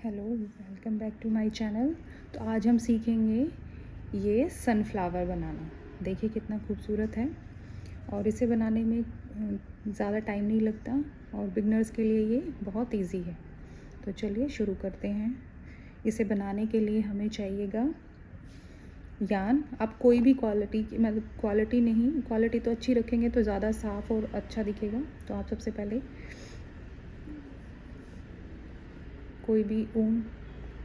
Hello, welcome back to my channel. तो आज हम सीखेंगे ये सनफ्लावर बनाना। देखिए कितना खूबसूरत है और इसे बनाने में ज़्यादा टाइम नहीं लगता और बिगनर्स के लिए ये बहुत इजी है। तो चलिए शुरू करते हैं। इसे बनाने के लिए हमें चाहिएगा यार्न। आप कोई भी क्वालिटी की, मतलब क्वालिटी तो अच्छी रखेंगे तो ज़्यादा साफ़ और अच्छा दिखेगा। तो आप सबसे पहले कोई भी ऊन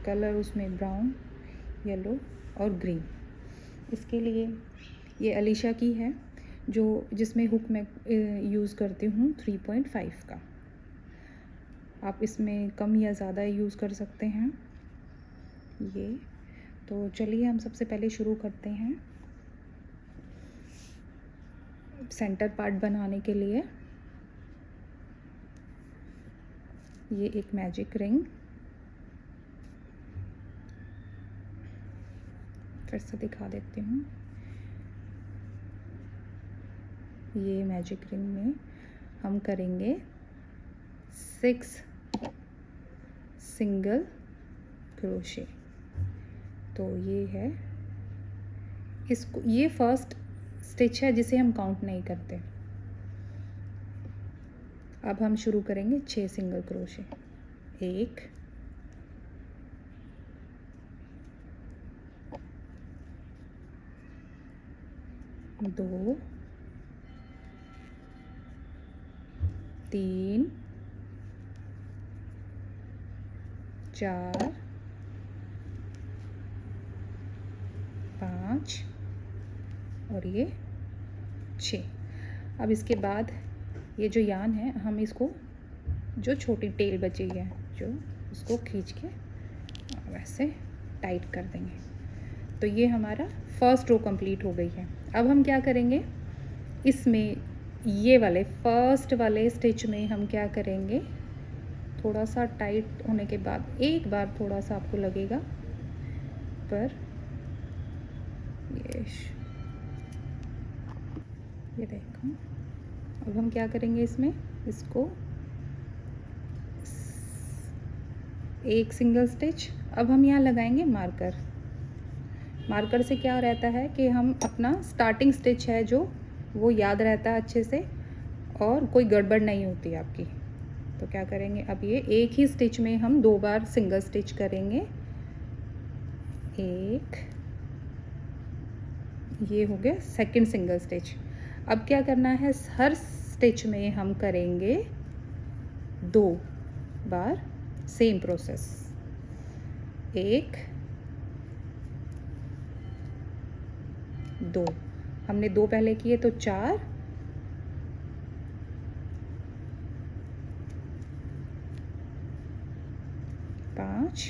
कलर, उसमें ब्राउन, येलो और ग्रीन। इसके लिए ये अलीशा की है जिसमें हुक मैं यूज़ करती हूँ 3.5 का। आप इसमें कम या ज़्यादा यूज़ कर सकते हैं ये। तो चलिए हम सबसे पहले शुरू करते हैं। सेंटर पार्ट बनाने के लिए ये एक मैजिक रिंग, फिर से दिखा देती हूँ। ये मैजिक रिंग में हम करेंगे 6 सिंगल क्रोशे। तो ये है, इसको ये फर्स्ट स्टिच है जिसे हम काउंट नहीं करते। अब हम शुरू करेंगे 6 सिंगल क्रोशे। 1 2 3 4 5 और ये 6। अब इसके बाद ये जो यार्न है, हम इसको जो छोटी टेल बची है उसको खींच के वैसे टाइट कर देंगे। तो ये हमारा फर्स्ट रो कंप्लीट हो गई है। अब हम क्या करेंगे, इसमें ये वाले फर्स्ट वाले स्टिच में हम क्या करेंगे, थोड़ा सा टाइट होने के बाद एक बार थोड़ा सा आपको लगेगा, पर ये देखो। अब हम क्या करेंगे, इसको एक सिंगल स्टिच। अब हम यहाँ लगाएंगे मार्कर। मार्कर से क्या रहता है कि हम अपना स्टार्टिंग स्टिच है जो वो याद रहता है अच्छे से और कोई गड़बड़ नहीं होती आपकी। तो क्या करेंगे, अब ये एक ही स्टिच में हम 2 बार सिंगल स्टिच करेंगे। एक, ये हो गया सेकंड सिंगल स्टिच। अब क्या करना है, हर स्टिच में हम करेंगे 2 बार सेम प्रोसेस। 1 2, हमने 2 पहले किए तो 4 5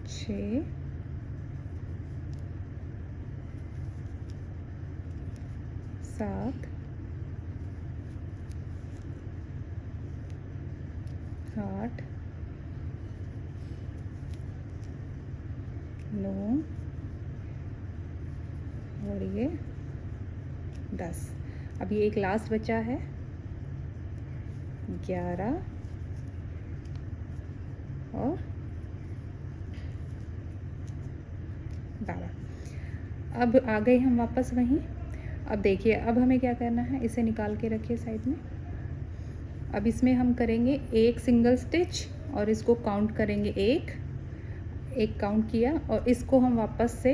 6 7 8 9 और ये 10। अब ये एक लास्ट बचा है 11 और 12। अब आ गए हम वापस वहीं। अब देखिए, अब हमें क्या करना है, इसे निकाल के रखिए साइड में। अब इसमें हम करेंगे एक सिंगल स्टिच और इसको काउंट करेंगे, एक काउंट किया और इसको हम वापस से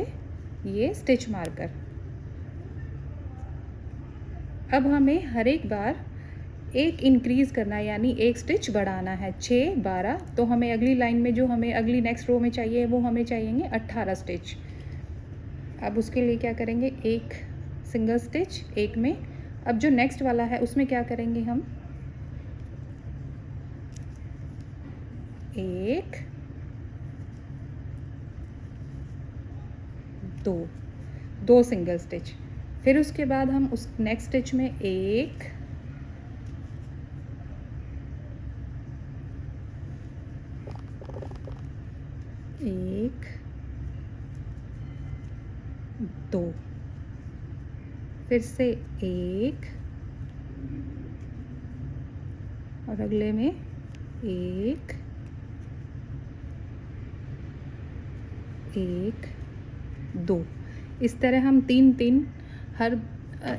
ये स्टिच मारकर। अब हमें हर एक बार एक इंक्रीज़ करना है, यानी एक स्टिच बढ़ाना है। 6 12, तो हमें अगली लाइन में जो हमें अगली नेक्स्ट रो में चाहिए वो हमें चाहिए 18 स्टिच। अब उसके लिए क्या करेंगे, एक सिंगल स्टिच एक में। अब जो नेक्स्ट वाला है उसमें क्या करेंगे हम, 1 2 सिंगल स्टिच। फिर उसके बाद हम उस नेक्स्ट स्टिच में 1 2, फिर से 1 और अगले में 1 1 2। इस तरह हम 3 हर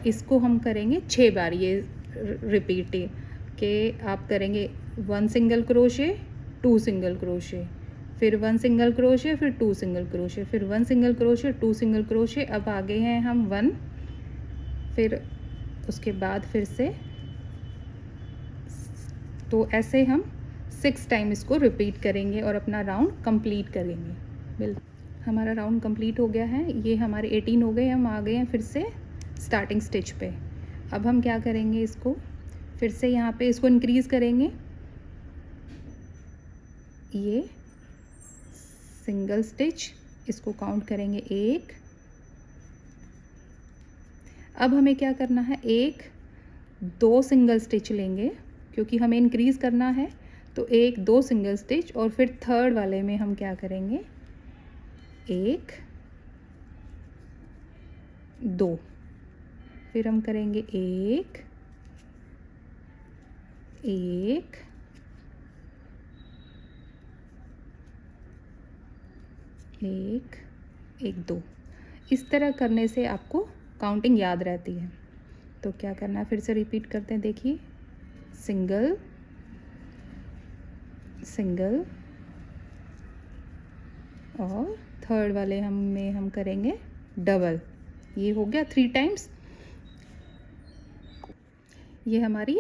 इसको हम करेंगे 6 बार। ये रिपीट के आप करेंगे 1 सिंगल क्रोशे, 2 सिंगल क्रोशे, फिर 1 सिंगल क्रोशे, फिर 2 सिंगल क्रोशे, फिर 1 सिंगल क्रोशे, 2 सिंगल क्रोशे। अब आगे हैं हम 1, फिर उसके बाद फिर से, तो ऐसे हम 6 टाइम इसको रिपीट करेंगे और अपना राउंड कंप्लीट करेंगे। हमारा राउंड कंप्लीट हो गया है। ये हमारे 18 हो गए। हम आ गए हैं फिर से स्टार्टिंग स्टिच पे। अब हम क्या करेंगे, इसको फिर से यहाँ पे इसको इंक्रीज़ करेंगे। ये सिंगल स्टिच, इसको काउंट करेंगे 1। अब हमें क्या करना है, 1 2 सिंगल स्टिच लेंगे क्योंकि हमें इंक्रीज़ करना है। तो 1 2 सिंगल स्टिच और फिर थर्ड वाले में हम क्या करेंगे, 1 2, फिर हम करेंगे 1 1 1 1 2। इस तरह करने से आपको काउंटिंग याद रहती है। तो क्या करना है, फिर से रिपीट करते हैं। देखिए, सिंगल सिंगल और थर्ड वाले हम करेंगे डबल। ये हो गया 3 टाइम्स। ये हमारी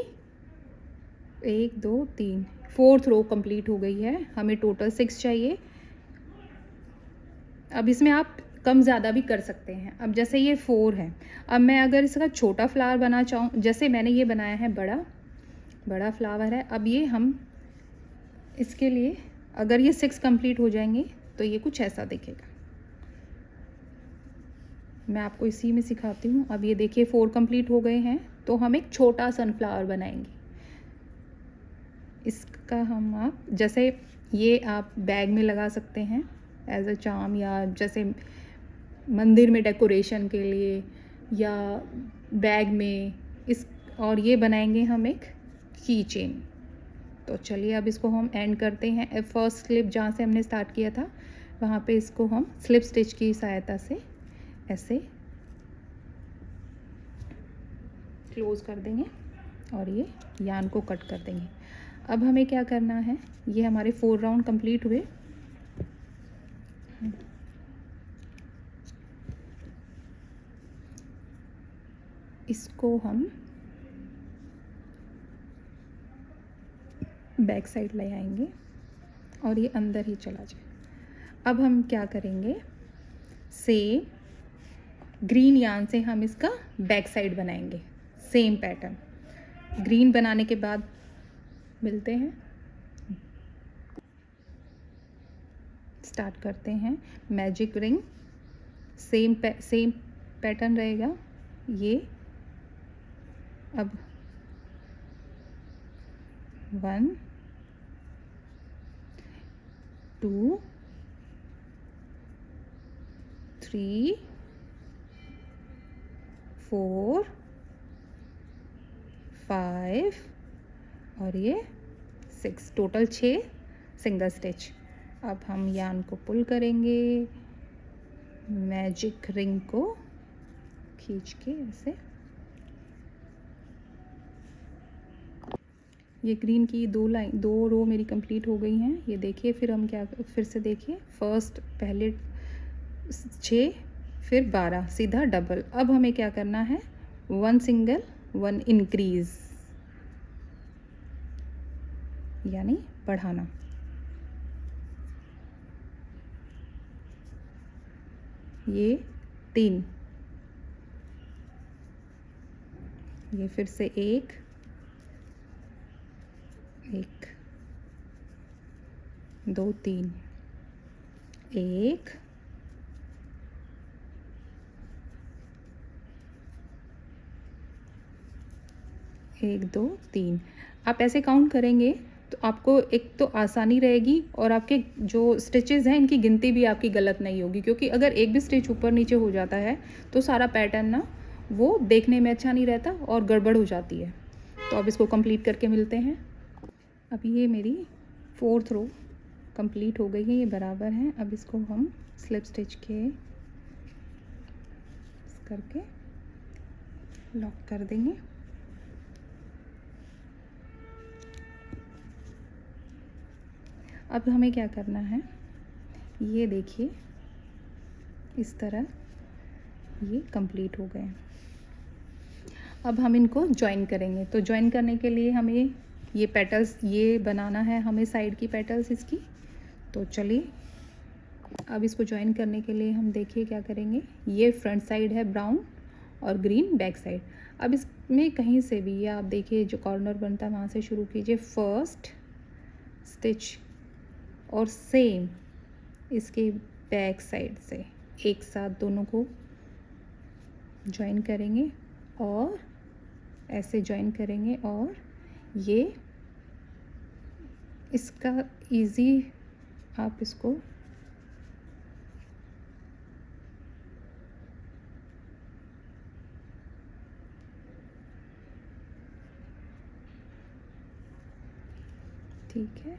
1 2 3 4th रो कंप्लीट हो गई है। हमें टोटल 6 चाहिए। अब इसमें आप कम ज़्यादा भी कर सकते हैं। अब जैसे ये 4 है, अब मैं अगर इसका छोटा फ्लावर बना चाहूँ, जैसे मैंने ये बनाया है बड़ा फ्लावर है। अब ये हम इसके लिए अगर ये 6 कंप्लीट हो जाएंगे तो ये कुछ ऐसा दिखेगा। मैं आपको इसी में सिखाती हूँ। अब ये देखिए 4 कंप्लीट हो गए हैं, तो हम एक छोटा सनफ्लावर बनाएंगे। इसका हम आप जैसे ये आप बैग में लगा सकते हैं एज अ चार्म, या जैसे मंदिर में डेकोरेशन के लिए, या बैग में इस। और ये बनाएंगे हम एक की चेन। तो चलिए अब इसको हम एंड करते हैं। फर्स्ट स्लिप जहाँ से हमने स्टार्ट किया था वहाँ पे इसको हम स्लिप स्टिच की सहायता से ऐसे क्लोज कर देंगे और ये यान को कट कर देंगे। अब हमें क्या करना है, ये हमारे 4 राउंड कंप्लीट हुए। इसको हम बैक साइड ले आएंगे और ये अंदर ही चला जाए। अब हम क्या करेंगे, सेम ग्रीन यान से हम इसका बैक साइड बनाएंगे। सेम पैटर्न ग्रीन बनाने के बाद मिलते हैं। स्टार्ट करते हैं मैजिक रिंग। सेम पैटर्न रहेगा ये। अब 1 2 3 4 5 और ये 6, टोटल 6 सिंगल स्टिच। अब हम यान को पुल करेंगे, मैजिक रिंग को खींच के ऐसे। ये ग्रीन की 2 रो मेरी कंप्लीट हो गई हैं। ये देखिए, फिर हम क्या, फिर से देखिए, फर्स्ट पहले 6 फिर 12 सीधा डबल। अब हमें क्या करना है, 1 सिंगल 1 इंक्रीज, यानी बढ़ाना। ये 3, ये फिर से 1 2 3 1 1 2 3। आप ऐसे काउंट करेंगे तो आपको एक तो आसानी रहेगी और आपके जो स्टिचेस हैं इनकी गिनती भी आपकी गलत नहीं होगी, क्योंकि अगर एक भी स्टिच ऊपर नीचे हो जाता है तो सारा पैटर्न ना वो देखने में अच्छा नहीं रहता और गड़बड़ हो जाती है। तो अब इसको कंप्लीट करके मिलते हैं। अब ये मेरी 4th रो कंप्लीट हो गई है, ये बराबर है। अब इसको हम स्लिप स्टिच के करके लॉक कर देंगे। अब हमें क्या करना है, ये देखिए इस तरह ये कंप्लीट हो गए। अब हम इनको जॉइन करेंगे। तो जॉइन करने के लिए हमें ये पेटल्स ये बनाना है, हमें साइड की पेटल्स इसकी। तो चलिए अब इसको जॉइन करने के लिए हम देखिए क्या करेंगे। ये फ्रंट साइड है ब्राउन और ग्रीन बैक साइड। अब इसमें कहीं से भी ये आप देखिए जो कॉर्नर बनता है वहाँ से शुरू कीजिए, फर्स्ट स्टिच और सेम इसके बैक साइड से एक साथ दोनों को जॉइन करेंगे और ऐसे जॉइन करेंगे। और ये इसका इजी आप इसको ठीक है।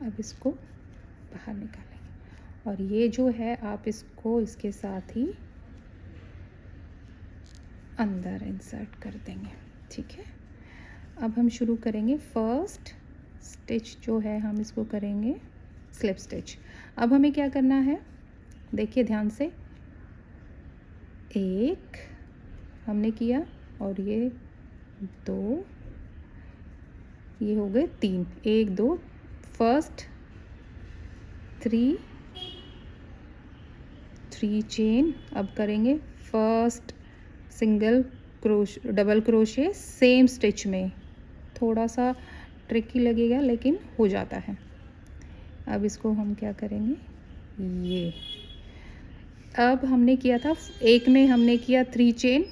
अब इसको बाहर निकालेंगे और ये जो है आप इसको इसके साथ ही अंदर इंसर्ट कर देंगे। ठीक है। अब हम शुरू करेंगे। फर्स्ट स्टिच जो है हम इसको करेंगे स्लिप स्टिच। अब हमें क्या करना है, देखिए ध्यान से, एक हमने किया और ये दो, ये हो गए तीन, एक दो, फर्स्ट थ्री चेन। अब करेंगे first single double crochet same stitch में। थोड़ा सा ट्रिकी लगेगा लेकिन हो जाता है। अब इसको हम क्या करेंगे, ये अब हमने किया था एक में हमने किया 3 चेन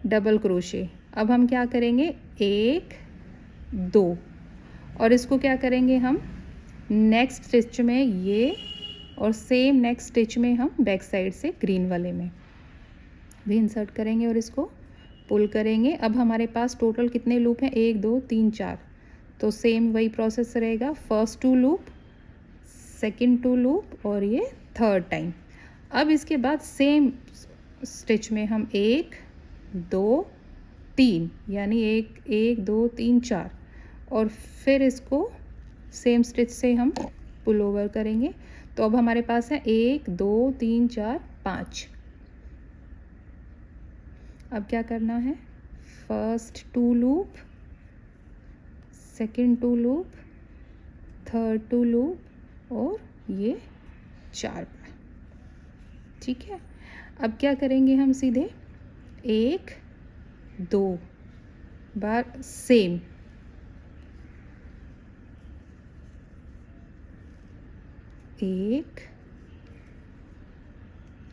डबल क्रोशे। अब हम क्या करेंगे, 1 2 और इसको क्या करेंगे हम नेक्स्ट स्टिच में ये और सेम नेक्स्ट स्टिच में हम बैक साइड से ग्रीन वाले में भी इंसर्ट करेंगे और इसको पुल करेंगे। अब हमारे पास टोटल कितने लूप हैं, 1 2 3 4। तो सेम वही प्रोसेस रहेगा, फर्स्ट 2 लूप, सेकंड 2 लूप और ये थर्ड टाइम। अब इसके बाद सेम स्टिच में हम 1 2 3 यानी 1 2 3 4 और फिर इसको सेम स्टिच से हम पुल ओवर करेंगे। तो अब हमारे पास है 1 2 3 4 5। अब क्या करना है, first 2 loop, second 2 loop, third 2 loop और ये 4 बार। ठीक है। अब क्या करेंगे हम सीधे 1 2 बार सेम, 1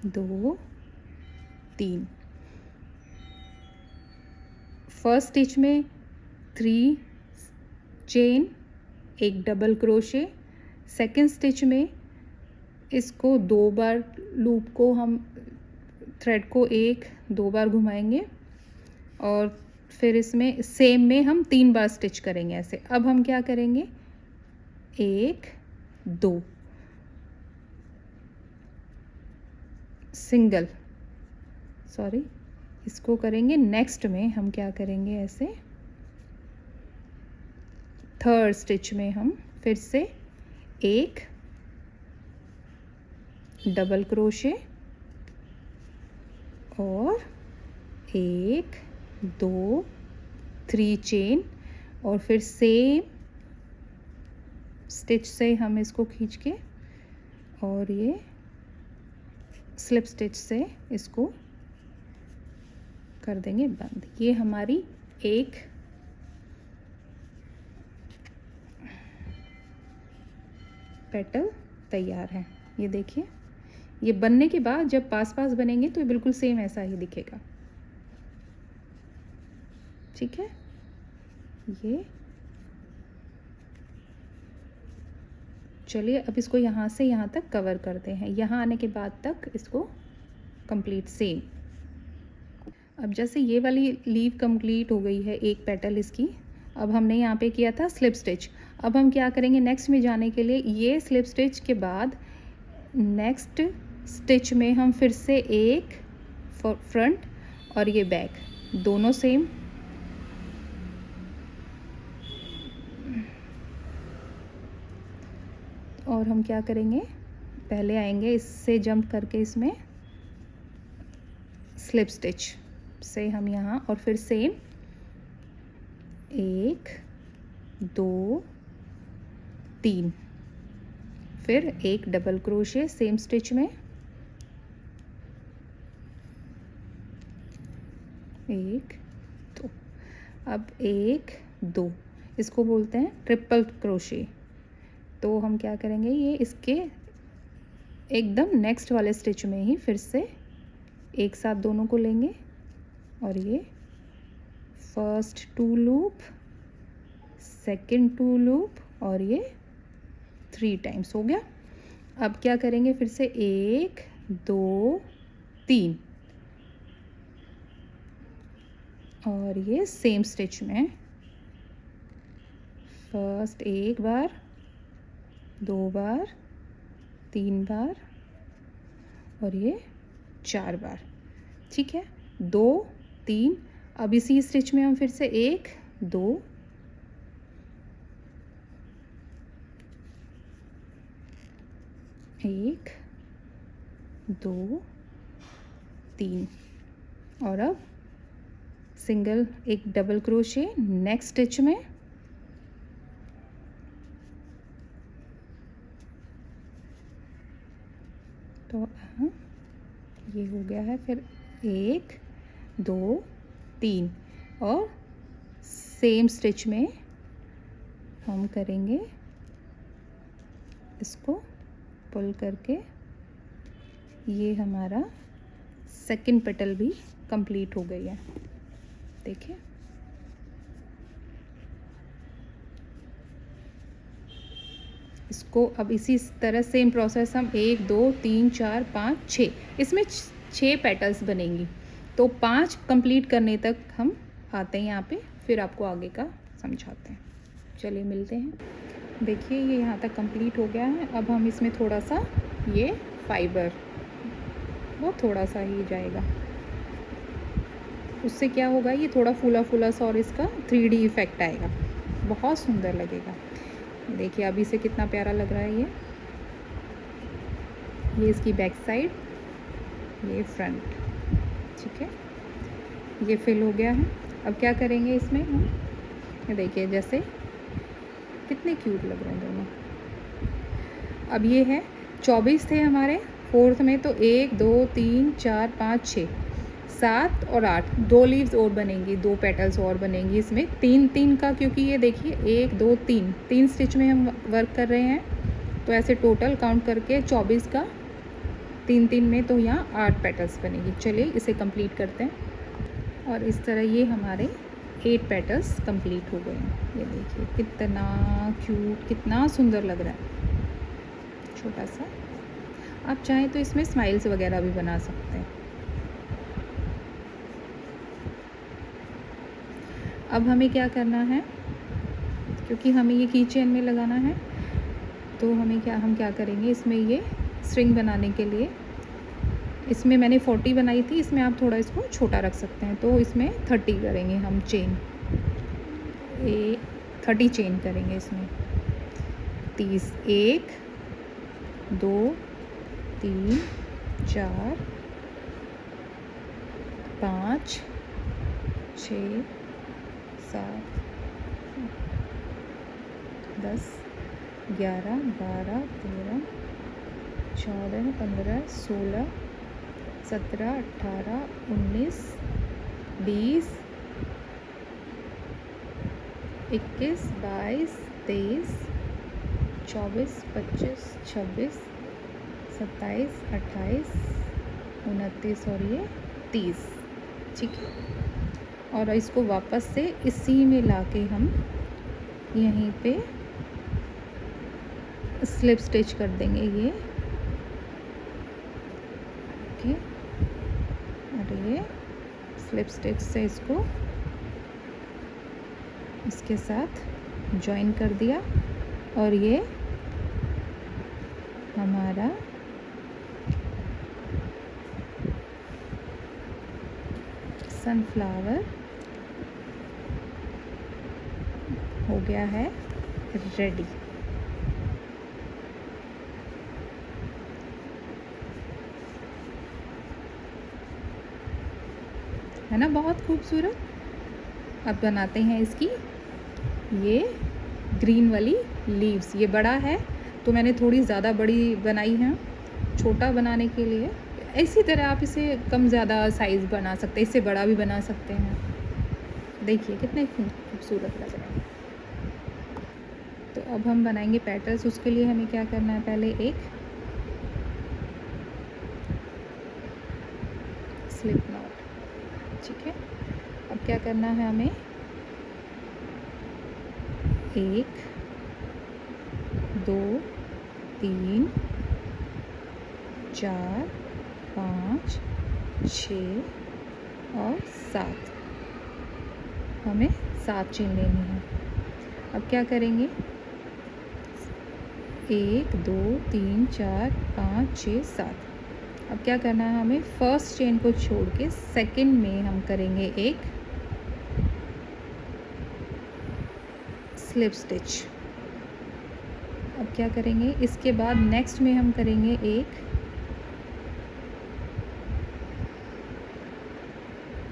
2 3। फर्स्ट स्टिच में 3 चेन एक डबल क्रोशे, सेकंड स्टिच में इसको 2 बार लूप को हम थ्रेड को 1 2 बार घुमाएंगे और फिर इसमें सेम में हम 3 बार स्टिच करेंगे ऐसे। अब हम क्या करेंगे, 1 2 सिंगल, सॉरी इसको करेंगे नेक्स्ट में हम क्या करेंगे ऐसे, थर्ड स्टिच में हम फिर से 1 डबल क्रोशे और 1 2 3 चेन और फिर सेम स्टिच से हम इसको खींच के और ये स्लिप स्टिच से इसको कर देंगे बंद। ये हमारी एक पेटल तैयार है। ये देखिए, ये बनने के बाद जब पास पास बनेंगे तो ये बिल्कुल सेम ऐसा ही दिखेगा। ठीक है। ये चलिए अब इसको यहाँ से यहाँ तक कवर करते हैं, यहाँ आने के बाद तक इसको कंप्लीट सेम। अब जैसे ये वाली लीव कंप्लीट हो गई है एक पेटल इसकी, अब हमने यहाँ पे किया था स्लिप स्टिच। अब हम क्या करेंगे नेक्स्ट में जाने के लिए, ये स्लिप स्टिच के बाद नेक्स्ट स्टिच में हम फिर से एक फ्रंट और ये बैक दोनों सेम, और हम क्या करेंगे पहले आएंगे इससे जंप करके इसमें स्लिप स्टिच से हम यहाँ, और फिर सेम 1 2 3, फिर एक डबल क्रोशे सेम स्टिच में, 1 2, अब 1 2, इसको बोलते हैं ट्रिपल क्रोशे। तो हम क्या करेंगे, ये इसके एकदम नेक्स्ट वाले स्टिच में ही फिर से एक साथ दोनों को लेंगे, और ये फर्स्ट 2 लूप, सेकंड 2 लूप, और ये 3 टाइम्स हो गया। अब क्या करेंगे फिर से 1 2 3, और ये सेम स्टिच में फर्स्ट एक बार, 2 बार, 3 बार, और ये 4 बार। ठीक है, 2 3। अब इसी स्टिच में हम फिर से 1 2 1 2 3, और अब सिंगल एक डबल क्रोशे नेक्स्ट स्टिच में, तो ये हो गया है। फिर 1 2 3, और सेम स्टिच में हम करेंगे इसको पुल करके, ये हमारा सेकंड पेटल भी कंप्लीट हो गई है। देखिए इसको अब इसी तरह सेम प्रोसेस हम 1 2 3 4 5 6, इसमें 6 पेटल्स बनेंगी। तो 5 कंप्लीट करने तक हम आते हैं यहाँ पे, फिर आपको आगे का समझाते हैं। चलिए मिलते हैं। देखिए ये यहाँ तक कंप्लीट हो गया है। अब हम इसमें थोड़ा सा ये फाइबर, वो थोड़ा सा ही जाएगा, उससे क्या होगा ये थोड़ा फूला फूला सा और इसका 3D इफ़ेक्ट आएगा, बहुत सुंदर लगेगा। देखिए अभी से कितना प्यारा लग रहा है ये इसकी बैक साइड, ये फ्रंट। ठीक है, ये फिल हो गया है। अब क्या करेंगे इसमें हम, ये देखिए जैसे कितने क्यूट लग रहे हैं दोनों। अब ये है 24 थे हमारे फोर्थ में, तो 1 2 3 4 5 6 7 और 8, 2 लीव्स और बनेंगी, 2 पेटल्स और बनेंगी इसमें 3 3 का, क्योंकि ये देखिए 1 2 3 3 स्टिच में हम वर्क कर रहे हैं, तो ऐसे टोटल काउंट करके 24 का 3 3 में, तो यहाँ 8 पेटल्स बनेगी। चलिए इसे कंप्लीट करते हैं। और इस तरह ये हमारे 8 पेटल्स कंप्लीट हो गए हैं। ये देखिए कितना क्यूट, कितना सुंदर लग रहा है छोटा सा। आप चाहें तो इसमें स्माइल्स वगैरह भी बना सकते हैं। अब हमें क्या करना है, क्योंकि हमें ये की चेन में लगाना है, तो हम क्या करेंगे इसमें, ये स्ट्रिंग बनाने के लिए इसमें मैंने 40 बनाई थी, इसमें आप थोड़ा इसको छोटा रख सकते हैं, तो इसमें 30 करेंगे हम चेन, 30 चेन करेंगे इसमें। 30, 1 2 3 4 5 6 7 10 11 12 13 14 15 16 17 18 19 20 21 22 23 24 25 26 27 28 29 और ये 30। ठीक है, और इसको वापस से इसी में लाके हम यहीं पे स्लिप स्टिच कर देंगे ये। ओके, और ये स्लिप स्टिच से इसको इसके साथ जॉइन कर दिया और ये हमारा सनफ्लावर हो गया है रेडी। है ना बहुत खूबसूरत। अब बनाते हैं इसकी ये ग्रीन वाली लीव्स। ये बड़ा है तो मैंने थोड़ी ज़्यादा बड़ी बनाई है छोटा बनाने के लिए। इसी तरह आप इसे कम ज़्यादा साइज़ बना सकते हैं, इससे बड़ा भी बना सकते हैं। देखिए कितने खूबसूरत लग रहे हैं। तो अब हम बनाएंगे पेटल्स। उसके लिए हमें क्या करना है, पहले एक स्लिप नॉट, ठीक है। अब क्या करना है हमें, 1 2 3 4 5 6 और 7, हमें 7 चेन लेनी है। अब क्या करेंगे, 1 2 3 4 5 6 7। अब क्या करना है हमें, फर्स्ट चेन को छोड़ के सेकंड में हम करेंगे एक स्लिप स्टिच। अब क्या करेंगे, इसके बाद नेक्स्ट में हम करेंगे एक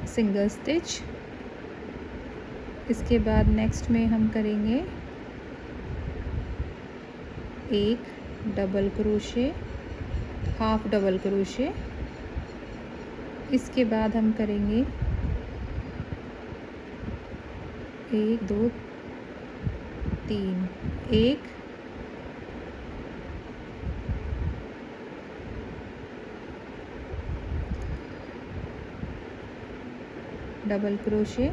सिंगल स्टिच। इसके बाद नेक्स्ट में हम करेंगे एक double crochet, half double crochet. इसके बाद हम करेंगे 1 2 3 एक डबल क्रोशे,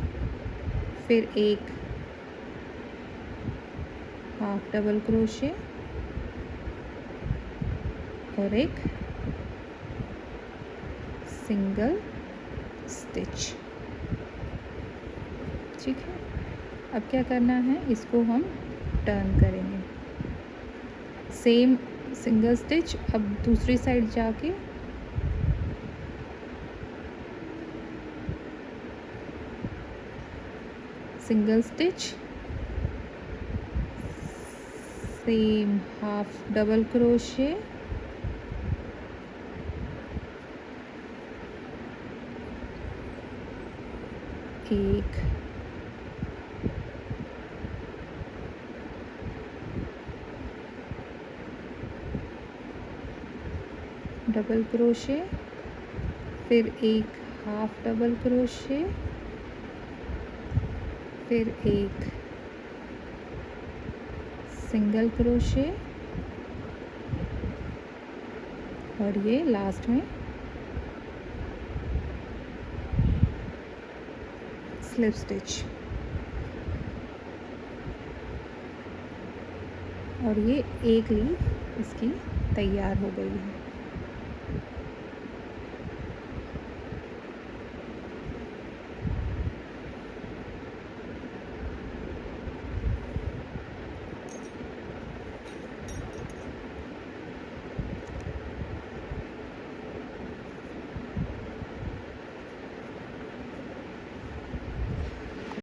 फिर एक हाफ डबल क्रोशे और एक सिंगल स्टिच, ठीक है। अब क्या करना है, इसको हम टर्न करेंगे, सेम सिंगल स्टिच। अब दूसरी साइड जाके single stitch, same half double crochet, एक डबल क्रोशे, फिर एक हाफ डबल क्रोशे, फिर एक सिंगल क्रोशे और ये लास्ट में स्लिप स्टिच। और ये एक लीफ इसकी तैयार हो गई है।